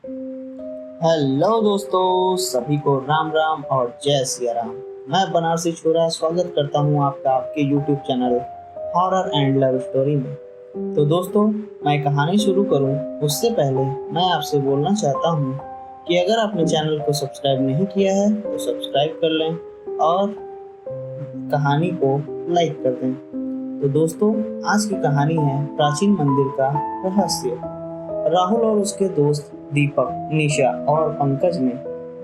Hello दोस्तों, सभी को राम राम और जय सिया राम। मैं बनारसी छोरा स्वागत करता हूं आपका आपके YouTube channel horror and love story में। तो दोस्तों, मैं कहानी शुरू करूं उससे पहले मैं आपसे बोलना चाहता हूं कि अगर आपने चैनल को सब्सक्राइब नहीं किया है तो सब्सक्राइब कर लें और कहानी को लाइक कर दें। तो दोस्तों, आज की कहानी है प्राचीन मंदिर का रहस्य। राहुल और उसके दोस्त दीपक, निशा और पंकज ने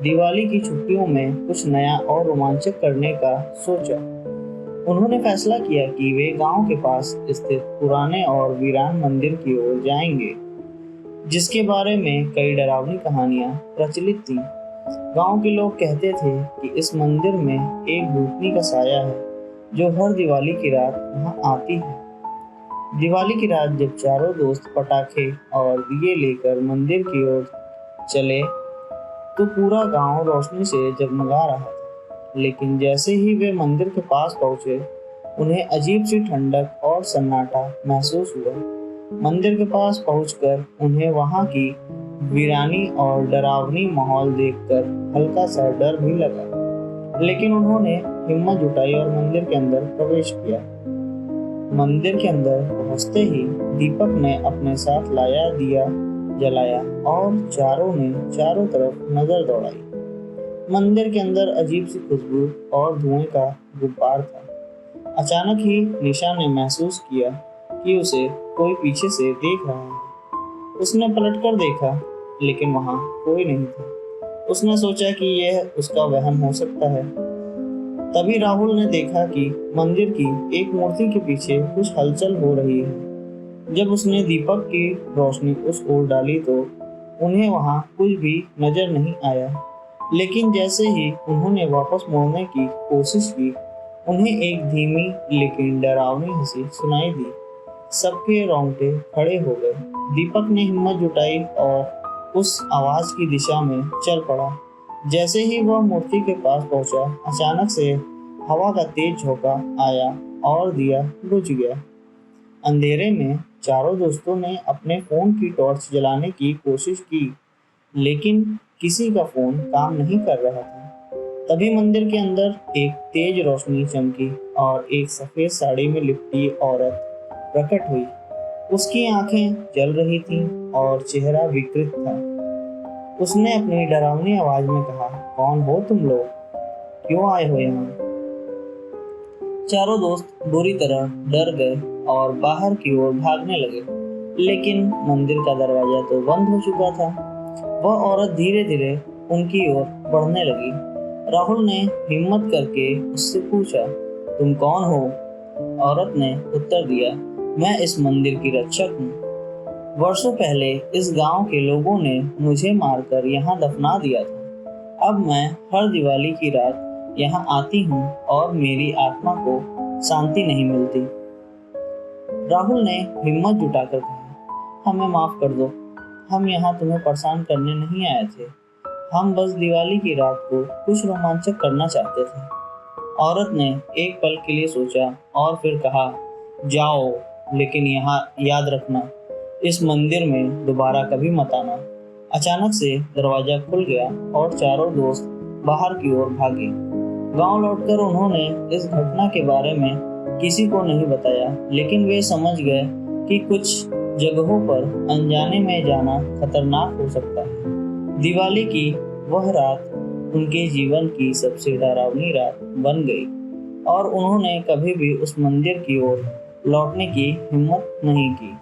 दिवाली की छुट्टियों में कुछ नया और रोमांचक करने का सोचा। उन्होंने फैसला किया कि वे गांव के पास स्थित पुराने और वीरान मंदिर की ओर जाएंगे, जिसके बारे में कई डरावनी कहानियां प्रचलित थीं। गांव के लोग कहते थे कि इस मंदिर में एक भूतनी का साया है जो हर दिवाली की रात वहां आती है। दिवाली की रात जब चारों दोस्त पटाखे और दिए लेकर मंदिर की ओर चले तो पूरा गांव रोशनी से जगमगा रहा था। लेकिन जैसे ही वे मंदिर के पास पहुंचे, उन्हें अजीब सी ठंडक और सन्नाटा महसूस हुआ। मंदिर के पास पहुंचकर उन्हें वहां की वीरानी और डरावनी माहौल देखकर हल्का सा डर भी लगा। लेकिन उन्होंने हिम्मत जुटाई और मंदिर के अंदर प्रवेश किया। मंदिर के अंदर पहुंचते ही दीपक ने अपने साथ लाया दिया जलाया और चारों ने चारों तरफ नजर दौड़ाई। मंदिर के अंदर अजीब सी खुशबू और धुएं का गुब्बार था। अचानक ही निशा ने महसूस किया कि उसे कोई पीछे से देख रहा है। उसने पलटकर देखा, लेकिन वहां कोई नहीं था। उसने सोचा कि यह उसका वहम हो सकता है। तभी राहुल ने देखा कि मंदिर की एक मूर्ति के पीछे कुछ हलचल हो रही है। जब उसने दीपक की रोशनी उस ओर डाली तो उन्हें वहां कुछ भी नजर नहीं आया। लेकिन जैसे ही उन्होंने वापस मुड़ने की कोशिश की, उन्हें एक धीमी लेकिन डरावनी हंसी सुनाई दी। सबके रोंगटे खड़े हो गए। दीपक ने हिम्मत जुटाई और उस आवाज की दिशा में चल पड़ा। जैसे ही वह मूर्ति के पास पहुंचा, अचानक से हवा का तेज झोंका आया और दिया बुझ गया। अंधेरे में चारों दोस्तों ने अपने फोन की टॉर्च जलाने की कोशिश की, लेकिन किसी का फोन काम नहीं कर रहा था। तभी मंदिर के अंदर एक तेज रोशनी चमकी और एक सफेद साड़ी में लिपटी औरत प्रकट हुई। उसकी आंखें जल रही थीं और चेहरा विकृत था। उसने अपनी डरावनी आवाज में कहा, कौन हो तुम लोग? क्यों आए हो यहाँ? चारों दोस्त बुरी तरह डर गए और बाहर की ओर भागने लगे। लेकिन मंदिर का दरवाजा तो बंद हो चुका था। वह औरत धीरे धीरे उनकी ओर बढ़ने लगी। राहुल ने हिम्मत करके उससे पूछा, तुम कौन हो? औरत ने उत्तर दिया, मैं इस मंदिर की रक्षक हूँ। वर्षों पहले इस गांव के लोगों ने मुझे मारकर यहाँ दफना दिया था। अब मैं हर दिवाली की रात यहाँ आती हूँ और मेरी आत्मा को शांति नहीं मिलती। राहुल ने हिम्मत जुटाकर कहा, हमें माफ कर दो। हम यहाँ तुम्हें परेशान करने नहीं आए थे। हम बस दिवाली की रात को कुछ रोमांचक करना चाहते थे। औरत ने एक पल के लिए सोचा और फिर कहा, जाओ, लेकिन यहाँ याद रखना, इस मंदिर में दोबारा कभी मत आना। अचानक से दरवाजा खुल गया और चारों दोस्त बाहर की ओर भागे। गांव लौटकर उन्होंने इस घटना के बारे में किसी को नहीं बताया, लेकिन वे समझ गए कि कुछ जगहों पर अनजाने में जाना खतरनाक हो सकता है। दिवाली की वह रात उनके जीवन की सबसे डरावनी रात बन गई और उन्होंने कभी भी उस मंदिर की ओर लौटने की हिम्मत नहीं की।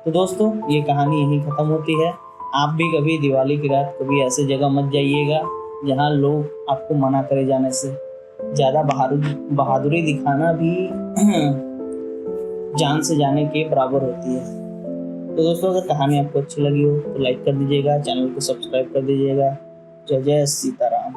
तो दोस्तों, ये कहानी यहीं ख़त्म होती है। आप भी कभी दिवाली की रात कभी ऐसे जगह मत जाइएगा जहाँ लोग आपको मना करे जाने से। ज़्यादा बहादुरी दिखाना भी जान से जाने के बराबर होती है। तो दोस्तों, अगर कहानी आपको अच्छी लगी हो तो लाइक कर दीजिएगा, चैनल को सब्सक्राइब कर दीजिएगा। जय जय सीताराम।